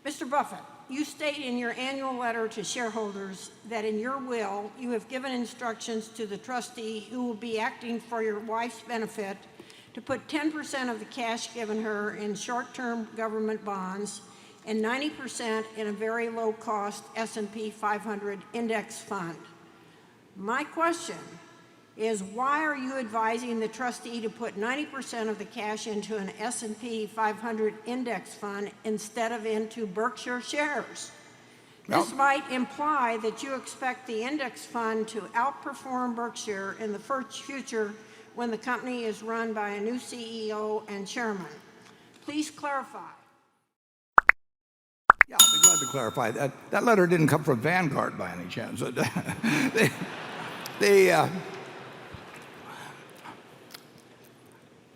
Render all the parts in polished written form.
Mr. Buffett, you state in your annual letter to shareholders that in your will, you have given instructions to the trustee who will be acting for your wife's benefit to put 10% of the cash given her in short-term government bonds and 90% in a very low-cost S&P 500 index fund. My question is, why are you advising the trustee to put 90% of the cash into an S&P 500 index fund instead of into Berkshire shares? Well, this might imply that you expect the index fund to outperform Berkshire in the future when the company is run by a new CEO and chairman. Please clarify. Yeah, I'll be glad to clarify. That letter didn't come from Vanguard by any chance.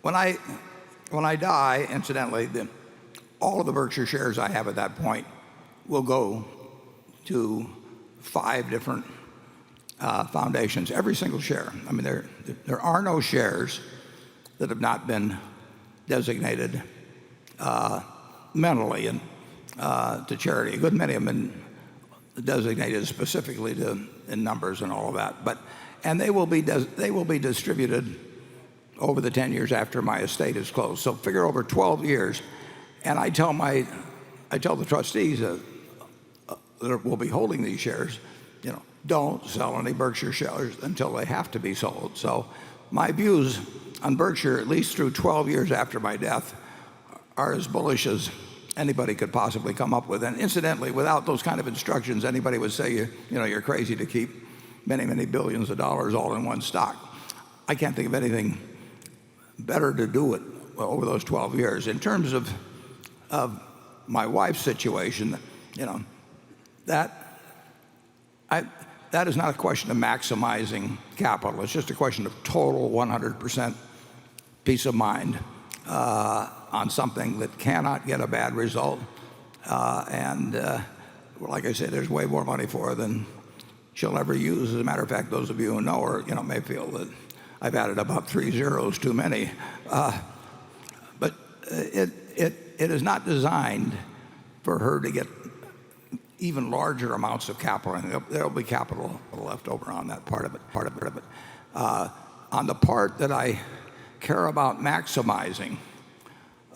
When I die, incidentally, all of the Berkshire shares I have at that point will go to 5 different foundations, every single share. I mean, there are no shares that have not been designated mentally and to charity. A good many of them have been designated specifically in numbers and all of that. And they will be distributed over the 10 years after my estate is closed. So figure over 12 years. And I tell the trustees that will be holding these shares, don't sell any Berkshire shares until they have to be sold. So my views on Berkshire, at least through 12 years after my death, are as bullish as anybody could possibly come up with. And incidentally, without those kind of instructions, anybody would say you're crazy to keep many, many billions of dollars all in one stock. I can't think of anything better to do it over those 12 years. In terms of my wife's situation, that is not a question of maximizing capital. It's just a question of total 100% peace of mind on something that cannot get a bad result. Like I said, there's way more money for her than she'll ever use. As a matter of fact, those of you who know her, may feel that I've added about 3 zeros too many. But it is not designed for her to get even larger amounts of capital, and there'll be capital left over on that part of it. On the part that I care about maximizing,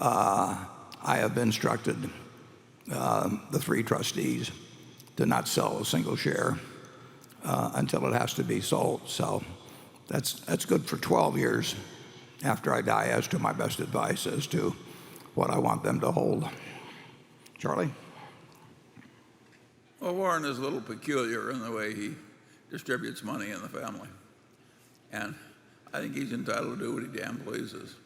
I have instructed the 3 trustees to not sell a single share until it has to be sold. So that's good for 12 years after I die, as to my best advice as to what I want them to hold. Charlie? Well, Warren is a little peculiar in the way he distributes money in the family. And I think he's entitled to do what he damn pleases.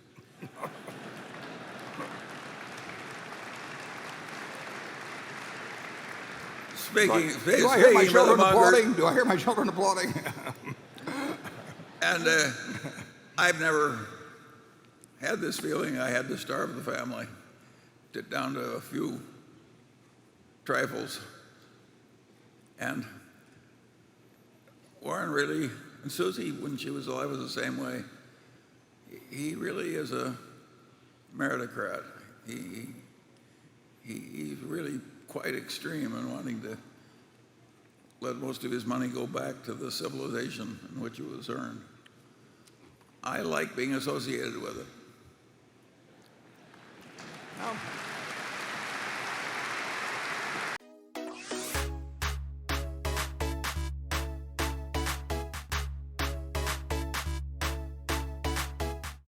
Do I hear my children applauding? Do I hear my children applauding? And I've never had this feeling I had to starve the family down to a few trifles. And Warren really, and Susie, when she was alive, was the same way. He really is a meritocrat. He's really quite extreme in wanting to let most of his money go back to the civilization in which it was earned. I like being associated with it. Well,